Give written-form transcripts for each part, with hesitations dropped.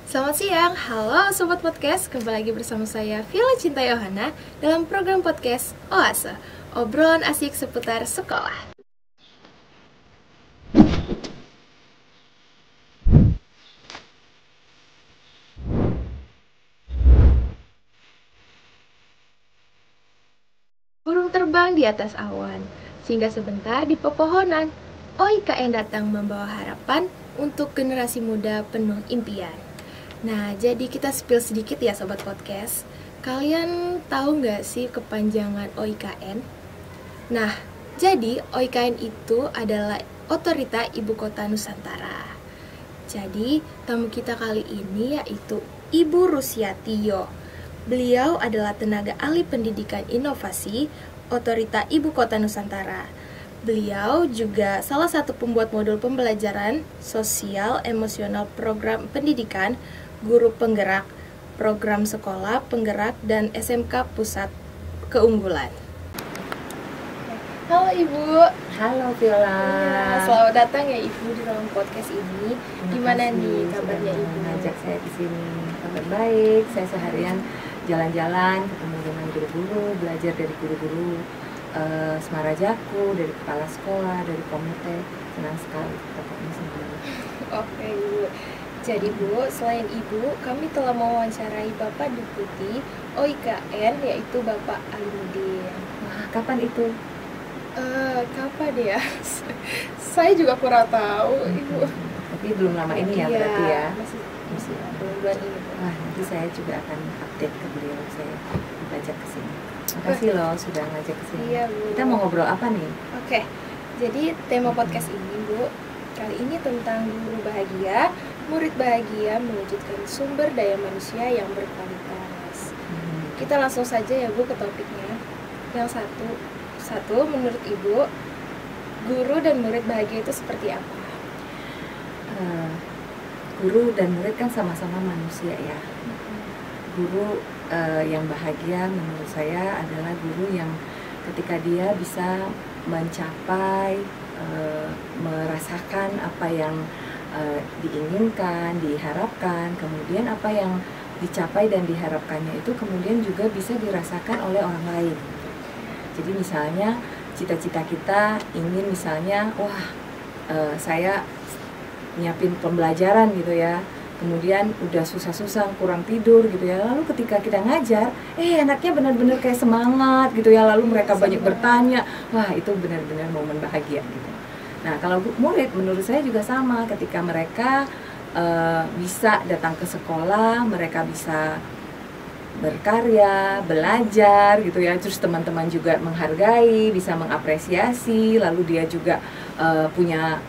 Selamat siang, halo Sobat Podcast. Kembali lagi bersama saya Viola Cinta Yohana dalam program podcast Oase, obrolan asik seputar sekolah. Burung terbang di atas awan, singgah sebentar di pepohonan. OIKN datang membawa harapan untuk generasi muda penuh impian. Nah, jadi kita spill sedikit ya Sobat Podcast. Kalian tahu nggak sih kepanjangan OIKN? Nah, jadi OIKN itu adalah Otorita Ibu Kota Nusantara. Jadi, tamu kita kali ini yaitu Ibu Rusiatio. Beliau adalah tenaga ahli pendidikan inovasi Otorita Ibu Kota Nusantara. Beliau juga salah satu pembuat modul pembelajaran sosial emosional program pendidikan, guru penggerak, program sekolah penggerak, dan SMK Pusat Keunggulan. Halo Ibu. Halo Viola. Ya, selamat datang ya Ibu di dalam podcast ini. Gimana nih kabarnya Ibu? Ngajak saya di sini. Kabar baik. Saya seharian jalan-jalan, ketemu dengan guru-guru, belajar dari guru-guru Semarajaku, dari kepala sekolah, dari komite. Senang sekali pokoknya sendiri. Oke Ibu. Jadi Bu, selain Ibu, kami telah mewawancarai Bapak Deputi OIKN yaitu Bapak Alimuddin. Wah, kapan itu? Kapan ya? Saya juga kurang tahu Ibu. Tapi belum lama ini ya berarti ya? Masih bulan ini. Wah, nanti saya juga akan update ke beliau, saya ngajak ke sini. Makasih loh sudah ngajak ke sini. Iya, Bu. Kita mau ngobrol apa nih? Oke. Jadi tema podcast ini, Bu, kali ini tentang guru bahagia, murid bahagia mewujudkan sumber daya manusia yang berkualitas. Kita langsung saja ya Bu ke topiknya. Yang satu menurut Ibu, guru dan murid bahagia itu seperti apa? Guru dan murid kan sama-sama manusia ya. Guru yang bahagia menurut saya adalah guru yang ketika dia bisa mencapai, merasakan apa yang diinginkan, diharapkan, kemudian apa yang dicapai dan diharapkannya itu kemudian juga bisa dirasakan oleh orang lain. Jadi misalnya cita-cita kita ingin misalnya, saya nyiapin pembelajaran gitu ya, kemudian udah susah-susah kurang tidur gitu ya, lalu ketika kita ngajar, anaknya benar-benar kayak semangat gitu ya, lalu mereka banyak bertanya, wah itu benar-benar momen bahagia gitu. Nah kalau murid menurut saya juga sama, ketika mereka bisa datang ke sekolah, mereka bisa berkarya, belajar gitu ya, terus teman-teman juga menghargai, bisa mengapresiasi, lalu dia juga punya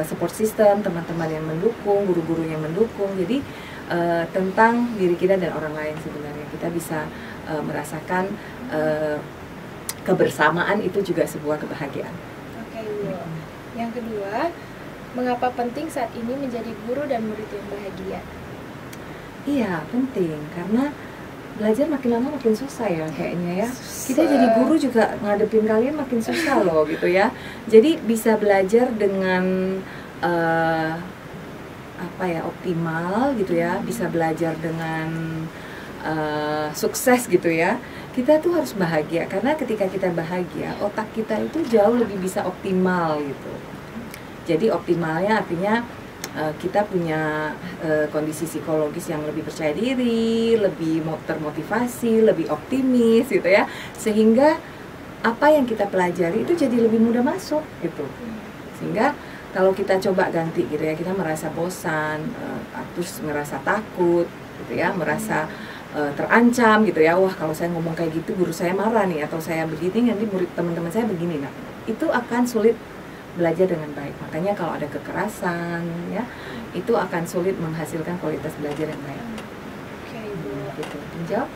support system, teman-teman yang mendukung, guru-guru yang mendukung. Jadi tentang diri kita dan orang lain sebenarnya kita bisa merasakan kebersamaan, itu juga sebuah kebahagiaan. Oke Bu. Yang kedua, mengapa penting saat ini menjadi guru dan murid yang bahagia? Iya, penting karena belajar makin lama makin susah ya kayaknya ya. Kita jadi guru juga ngadepin kalian makin susah loh gitu ya. Jadi bisa belajar dengan optimal gitu ya, bisa belajar dengan sukses gitu ya. Kita tuh harus bahagia karena ketika kita bahagia, otak kita itu jauh lebih bisa optimal gitu. Jadi optimalnya artinya kita punya kondisi psikologis yang lebih percaya diri, lebih termotivasi, lebih optimis gitu ya, sehingga apa yang kita pelajari itu jadi lebih mudah masuk gitu. Sehingga kalau kita coba ganti gitu ya, kita merasa bosan, terus merasa takut gitu ya, merasa terancam gitu ya, wah kalau saya ngomong kayak gitu guru saya marah nih, atau saya begini nanti murid teman-teman saya begini, nah itu akan sulit belajar dengan baik. Makanya kalau ada kekerasan ya, itu akan sulit menghasilkan kualitas belajar yang baik. Oke Ibu. Gitu. Menjawab?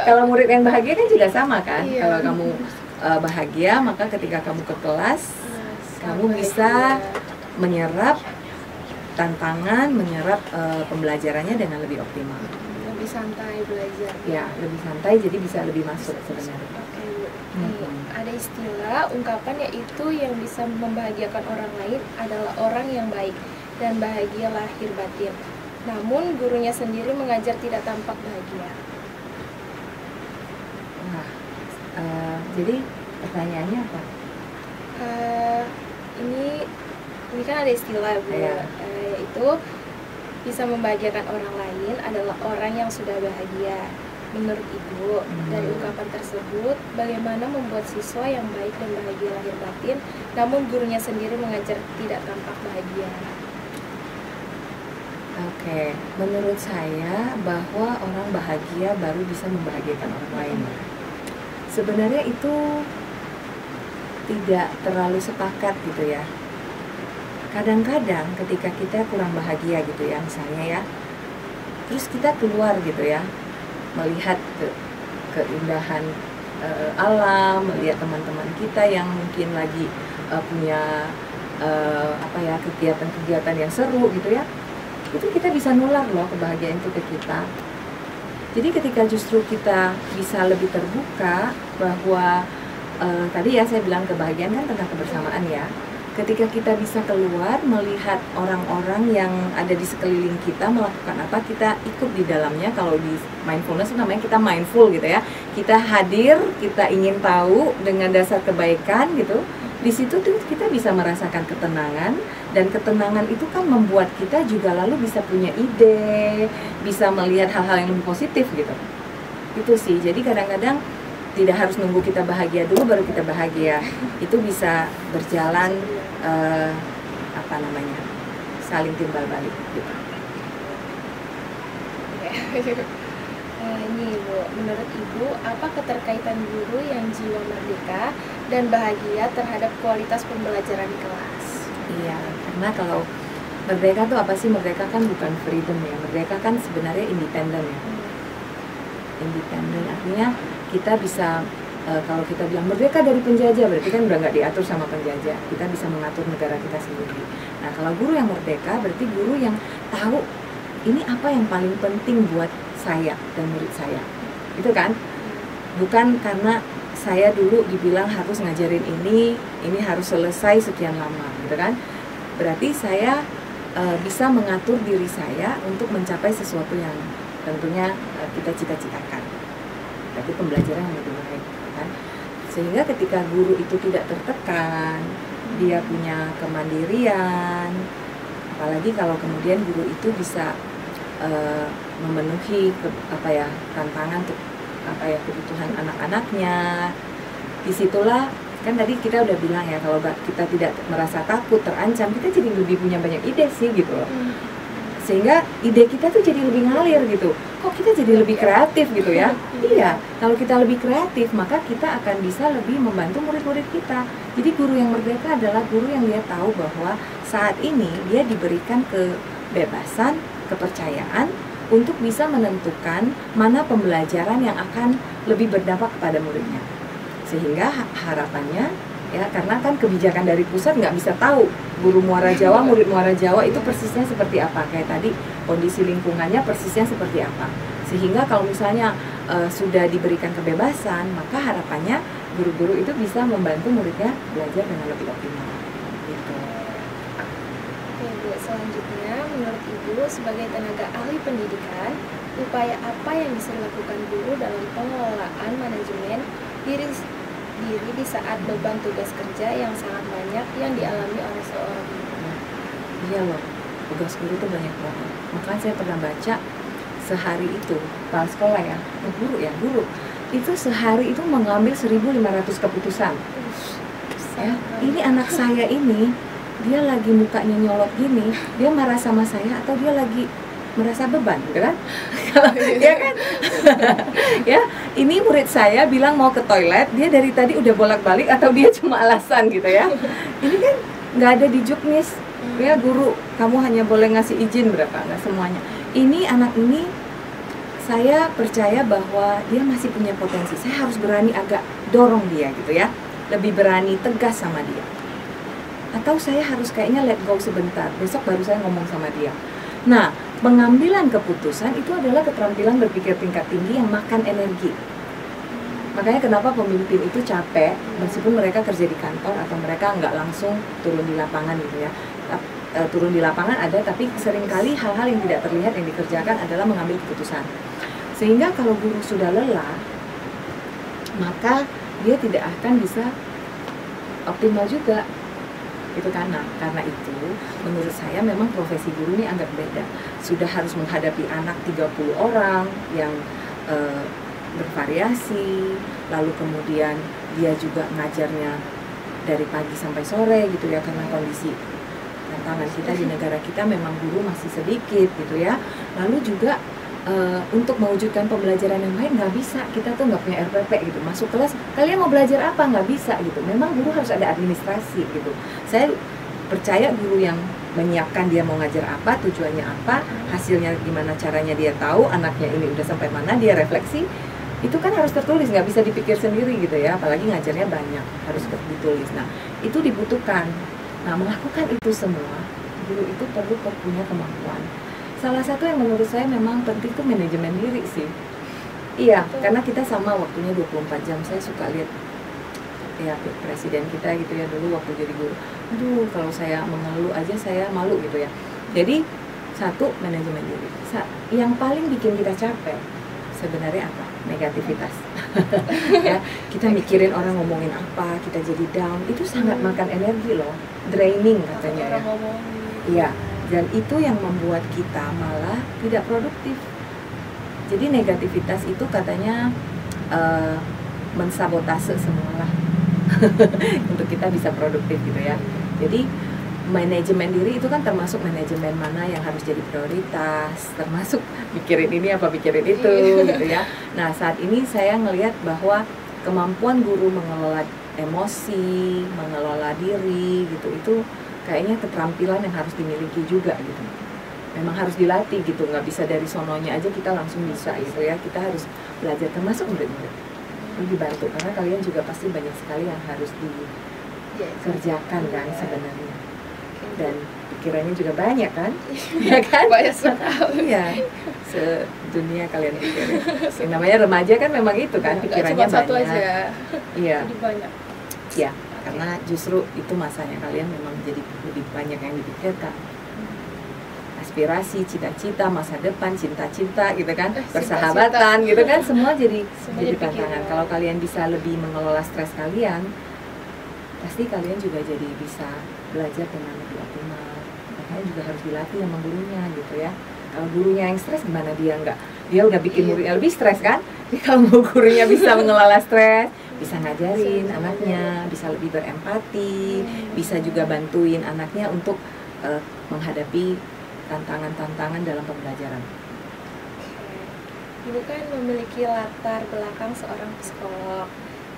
Kalau murid yang bahagia kan juga sama kan? Iya. Kalau kamu bahagia, maka ketika kamu ke kelas, kamu bisa menyerap tantangan, menyerap pembelajarannya dengan lebih optimal. Lebih santai belajar. Ya, lebih santai, jadi bisa lebih masuk sebenarnya. Oke Bu. Ada istilah ungkapan yaitu yang bisa membahagiakan orang lain adalah orang yang baik. dan bahagia lahir batin. Namun gurunya sendiri mengajar tidak tampak bahagia. Nah, jadi pertanyaannya apa? Ini kan ada istilah Bu, Iya. yaitu bisa membahagiakan orang lain adalah orang yang sudah bahagia. Menurut Ibu, dari ungkapan tersebut, bagaimana membuat siswa yang baik dan bahagia lahir batin, namun gurunya sendiri mengajar tidak tampak bahagia? Oke, menurut saya bahwa orang bahagia baru bisa membahagiakan orang lain. Sebenarnya itu tidak terlalu sepakat gitu ya. Kadang-kadang ketika kita kurang bahagia gitu ya, misalnya ya, terus kita keluar gitu ya, melihat keindahan alam, melihat teman-teman kita yang mungkin lagi punya kegiatan-kegiatan yang seru gitu ya, itu kita bisa nular loh kebahagiaan itu ke kita. Jadi ketika justru kita bisa lebih terbuka bahwa tadi ya saya bilang kebahagiaan kan tentang kebersamaan ya. Ketika kita bisa keluar melihat orang-orang yang ada di sekeliling kita melakukan apa, kita ikut di dalamnya. Kalau di mindfulness itu namanya kita mindful gitu ya. Kita hadir, kita ingin tahu dengan dasar kebaikan gitu. Di situ tuh kita bisa merasakan ketenangan, dan ketenangan itu kan membuat kita juga lalu bisa punya ide, bisa melihat hal-hal yang lebih positif gitu. Itu sih. Jadi kadang-kadang tidak harus nunggu kita bahagia dulu baru kita bahagia. Itu bisa berjalan saling timbal balik gitu. Ini Bu, menurut Ibu, apa keterkaitan guru yang jiwa merdeka dan bahagia terhadap kualitas pembelajaran di kelas? Iya, karena kalau merdeka tuh apa sih? Merdeka kan bukan freedom ya. Merdeka kan sebenarnya independen ya. Independen artinya kita bisa kalau kita bilang merdeka dari penjajah, berarti kan udah nggak diatur sama penjajah. Kita bisa mengatur negara kita sendiri. Nah, kalau guru yang merdeka berarti guru yang tahu ini apa yang paling penting buat saya dan murid saya. Itu kan? Bukan karena saya dulu dibilang harus ngajarin ini harus selesai sekian lama, gitu kan? Berarti saya bisa mengatur diri saya untuk mencapai sesuatu yang tentunya kita cita-citakan. Berarti pembelajaran yang lebih baik, kan? Sehingga ketika guru itu tidak tertekan, dia punya kemandirian, apalagi kalau kemudian guru itu bisa memenuhi tantangan untuk kebutuhan anak-anaknya. Disitulah kan tadi kita udah bilang ya, kalau kita tidak merasa takut, terancam, kita jadi lebih punya banyak ide sih gitu loh. Sehingga ide kita tuh jadi lebih ngalir gitu. Kok kita jadi lebih kreatif gitu ya? Iya, kalau kita lebih kreatif maka kita akan bisa lebih membantu murid-murid kita. Jadi guru yang merdeka adalah guru yang dia tahu bahwa saat ini dia diberikan kebebasan, kepercayaan untuk bisa menentukan mana pembelajaran yang akan lebih berdampak kepada muridnya. Sehingga harapannya ya, karena kan kebijakan dari pusat nggak bisa tahu guru Muara Jawa, murid Muara Jawa itu persisnya seperti apa. Kayak tadi kondisi lingkungannya persisnya seperti apa. Sehingga kalau misalnya sudah diberikan kebebasan, maka harapannya guru-guru itu bisa membantu muridnya belajar dengan lebih optimal. Gitu. Oke Bu, selanjutnya menurut Ibu sebagai tenaga ahli pendidikan, upaya apa yang bisa dilakukan guru dalam pengelolaan manajemen diri di saat beban tugas kerja yang sangat banyak yang dialami oleh seorang guru? Iya loh, tugas guru itu banyak banget. Makanya saya pernah baca sehari itu, kepala sekolah ya, guru itu sehari itu mengambil 1.500 keputusan. Ya, ini anak saya ini, dia lagi mukanya nyolot gini, dia marah sama saya atau dia lagi merasa beban, gitu kan? Ya kan? Ya, ini murid saya bilang mau ke toilet, dia dari tadi udah bolak-balik atau dia cuma alasan gitu ya? Ini kan nggak ada di juknis, ya guru, kamu hanya boleh ngasih izin berapa, nggak semuanya. Ini anak ini, saya percaya bahwa dia masih punya potensi. Saya harus berani agak dorong dia gitu ya, lebih berani tegas sama dia. Atau saya harus kayaknya let go sebentar, besok baru saya ngomong sama dia. Nah, pengambilan keputusan itu adalah keterampilan berpikir tingkat tinggi yang makan energi. Makanya kenapa pemimpin itu capek, meskipun mereka kerja di kantor atau mereka nggak langsung turun di lapangan gitu ya. turun di lapangan ada, tapi seringkali hal-hal yang tidak terlihat yang dikerjakan adalah mengambil keputusan. Sehingga kalau guru sudah lelah, maka dia tidak akan bisa optimal juga. Itu karena itu menurut saya memang profesi guru ini agak beda. Sudah harus menghadapi anak 30 orang yang bervariasi, lalu kemudian dia juga ngajarnya dari pagi sampai sore gitu ya, karena kondisi tantangan kita di negara kita memang guru masih sedikit gitu ya. Lalu juga untuk mewujudkan pembelajaran yang baik nggak bisa, kita tuh nggak punya RPP gitu, masuk kelas kalian mau belajar apa, nggak bisa gitu. Memang guru harus ada administrasi gitu. Saya percaya guru yang menyiapkan dia mau ngajar apa, tujuannya apa, hasilnya gimana, caranya dia tahu anaknya ini udah sampai mana, dia refleksi, itu kan harus tertulis, nggak bisa dipikir sendiri gitu ya, apalagi ngajarnya banyak, harus ditulis. Nah itu dibutuhkan. Nah melakukan itu semua, guru itu perlu punya kemampuan. Salah satu yang menurut saya memang penting itu manajemen diri sih. Iya, karena kita sama waktunya 24 jam. Saya suka lihat ya presiden kita gitu ya, dulu waktu jadi guru. Aduh, kalau saya mengeluh aja saya malu gitu ya. Jadi, satu, manajemen diri. Yang paling bikin kita capek sebenarnya apa? Negativitas. Ya, kita mikirin orang ngomongin apa, kita jadi down. Itu sangat makan energi loh. Draining katanya ya. Iya. Dan itu yang membuat kita malah tidak produktif. Jadi negativitas itu katanya mensabotase semualah untuk kita bisa produktif gitu ya. Jadi manajemen diri itu kan termasuk manajemen mana yang harus jadi prioritas, termasuk mikirin ini apa mikirin itu gitu ya. Nah saat ini saya ngelihat bahwa kemampuan guru mengelola emosi, mengelola diri gitu, itu kayaknya keterampilan yang harus dimiliki juga gitu. Memang harus dilatih gitu, nggak bisa dari sononya aja kita langsung bisa gitu ya. Kita harus belajar, termasuk murid-murid. Ini dibantu, karena kalian juga pasti banyak sekali yang harus dikerjakan kan sebenarnya. Dan pikirannya juga banyak kan? Ya kan? Banyak sekali. Iya, sedunia kalian pikirin. Yang namanya remaja kan memang itu kan, pikirannya cuma satu banyak. aja. Iya. Jadi banyak. Ya. Karena justru itu masanya kalian memang jadi lebih banyak yang dipikirkan. Aspirasi, cita-cita, masa depan, cinta-cinta gitu kan, persahabatan gitu kan, semua jadi tantangan. Kalau kalian bisa lebih mengelola stres kalian, pasti kalian juga jadi bisa belajar dengan lebih optimal. Makanya juga harus dilatih sama gurunya gitu ya. Kalau gurunya yang stres, gimana dia enggak? Dia udah bikin muridnya lebih stres kan? Jadi kalau gurunya bisa mengelola stres, bisa ngajarin anaknya, bisa lebih berempati, bisa juga bantuin anaknya untuk menghadapi tantangan-tantangan dalam pembelajaran. Ibu kan memiliki latar belakang seorang psikolog.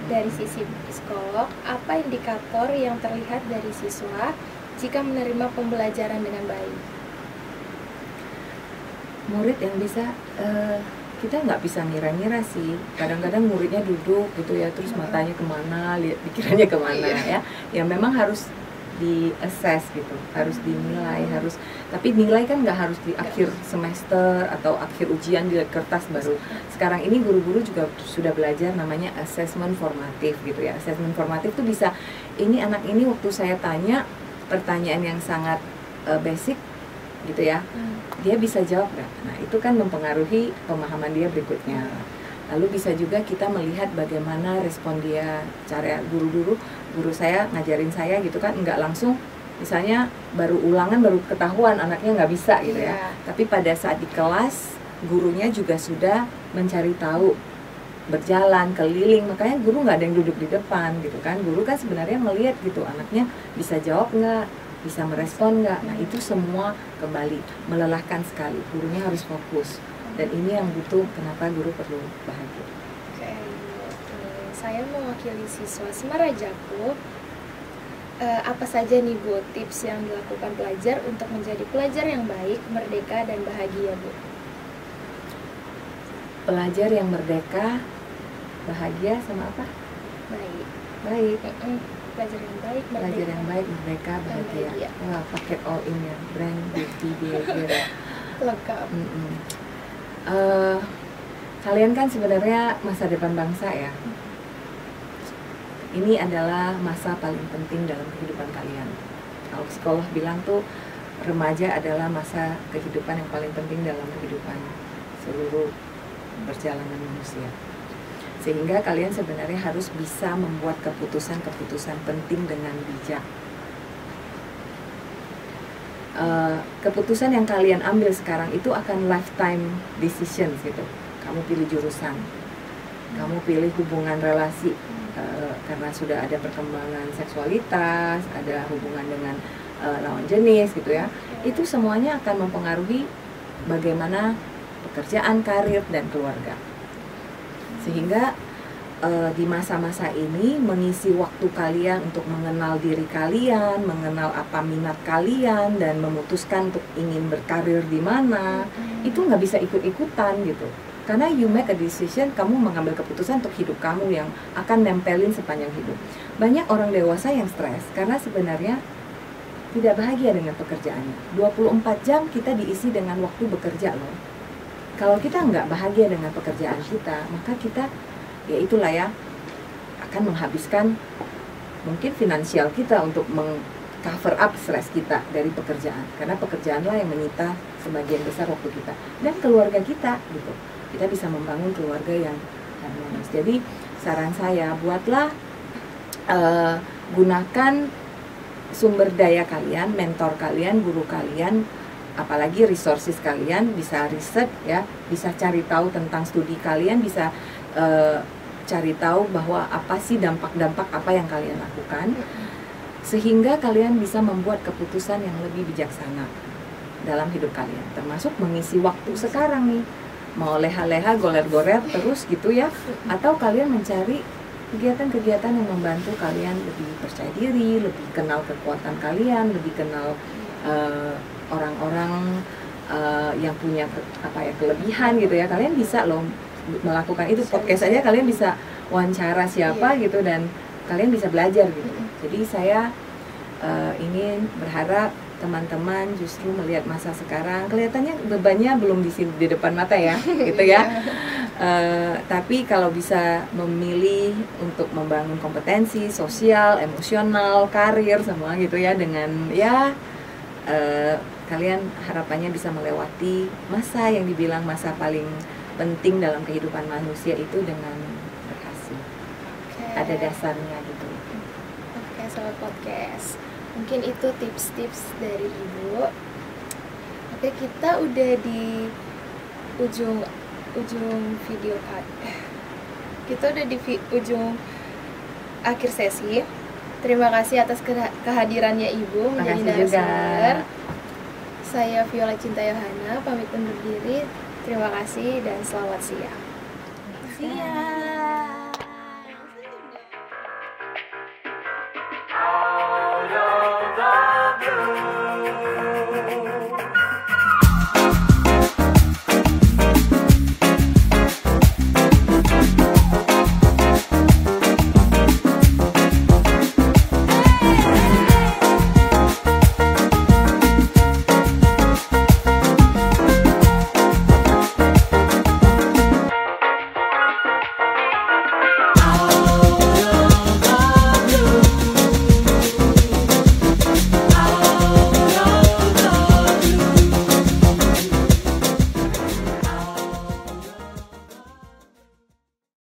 Dari sisi psikolog, apa indikator yang terlihat dari siswa jika menerima pembelajaran dengan baik? Murid yang bisa kita nggak bisa ngira-ngira sih. Kadang-kadang muridnya duduk gitu ya, terus matanya kemana, lihat pikirannya kemana ya. Ya memang harus di-assess gitu, harus dinilai, harus. Tapi nilai kan nggak harus di akhir semester atau akhir ujian di kertas baru. Sekarang ini guru-guru juga sudah belajar namanya assessment formatif gitu ya. Assessment formatif tuh bisa, ini anak ini waktu saya tanya pertanyaan yang sangat basic gitu ya, dia bisa jawab nggak? Nah itu kan mempengaruhi pemahaman dia berikutnya. Lalu bisa juga kita melihat bagaimana respon dia. Cara guru saya ngajarin saya gitu kan, nggak langsung misalnya baru ulangan baru ketahuan anaknya nggak bisa gitu ya. Tapi pada saat di kelas gurunya juga sudah mencari tahu, berjalan keliling, makanya guru nggak ada yang duduk di depan gitu kan. Guru kan sebenarnya melihat gitu anaknya bisa jawab nggak, bisa merespon nggak. Nah itu semua kembali melelahkan sekali, gurunya harus fokus. Dan ini yang butuh, kenapa guru perlu bahagia. Oke. Saya mewakili siswa Semarajaku. Apa saja nih Bu tips yang dilakukan pelajar untuk menjadi pelajar yang baik, merdeka, dan bahagia Bu? Pelajar yang merdeka, bahagia sama apa? Baik. Baik. Pelajar yang baik, merdeka. Pelajar yang baik, merdeka, bahagia. Wah, paket all in ya, brand, beauty, behavior. Lengkap. Kalian kan sebenarnya masa depan bangsa ya. Ini adalah masa paling penting dalam kehidupan kalian. Kalau psikolog bilang tuh remaja adalah masa kehidupan yang paling penting dalam kehidupan seluruh perjalanan manusia. Sehingga kalian sebenarnya harus bisa membuat keputusan-keputusan penting dengan bijak. Keputusan yang kalian ambil sekarang itu akan lifetime decisions gitu. Kamu pilih jurusan, kamu pilih hubungan relasi, karena sudah ada perkembangan seksualitas, ada hubungan dengan lawan jenis gitu ya. Itu semuanya akan mempengaruhi bagaimana pekerjaan, karir, dan keluarga. Sehingga di masa-masa ini mengisi waktu kalian untuk mengenal diri kalian, mengenal apa minat kalian, dan memutuskan untuk ingin berkarir di mana, itu nggak bisa ikut-ikutan gitu. Karena you make a decision, kamu mengambil keputusan untuk hidup kamu yang akan nempelin sepanjang hidup. Banyak orang dewasa yang stres karena sebenarnya tidak bahagia dengan pekerjaannya. 24 jam kita diisi dengan waktu bekerja loh. Kalau kita nggak bahagia dengan pekerjaan kita, maka kita, ya itulah ya, akan menghabiskan mungkin finansial kita untuk meng-cover up stres kita dari pekerjaan. Karena pekerjaanlah yang menyita sebagian besar waktu kita. Dan keluarga kita gitu. Kita bisa membangun keluarga yang harmonis. Jadi saran saya, buatlah, gunakan sumber daya kalian, mentor kalian, guru kalian, apalagi resources kalian, bisa riset ya, bisa cari tahu tentang studi kalian, bisa cari tahu bahwa apa sih dampak-dampak apa yang kalian lakukan, sehingga kalian bisa membuat keputusan yang lebih bijaksana dalam hidup kalian, termasuk mengisi waktu sekarang nih, mau leha-leha, goler-goler terus gitu ya, atau kalian mencari kegiatan-kegiatan yang membantu kalian lebih percaya diri, lebih kenal kekuatan kalian, lebih kenal orang-orang yang punya kelebihan gitu ya. Kalian bisa loh melakukan itu. Podcast aja kalian bisa wawancara siapa gitu, dan kalian bisa belajar gitu. Jadi saya ingin berharap teman-teman justru melihat masa sekarang, kelihatannya bebannya belum di depan mata ya gitu ya. Tapi kalau bisa memilih untuk membangun kompetensi sosial, emosional, karir semua gitu ya, dengan ya kalian harapannya bisa melewati masa yang dibilang masa paling penting dalam kehidupan manusia itu dengan berhasil. Ada dasarnya gitu. Oke, sobat podcast, mungkin itu tips-tips dari Ibu. Oke, kita udah di ujung video kita udah di ujung akhir sesi. Terima kasih atas kehadirannya Ibu menjadi narasumber. Saya Viola Cinta Yohana pamit undur diri. Terima kasih dan selamat siang. Siang. Out of the blue.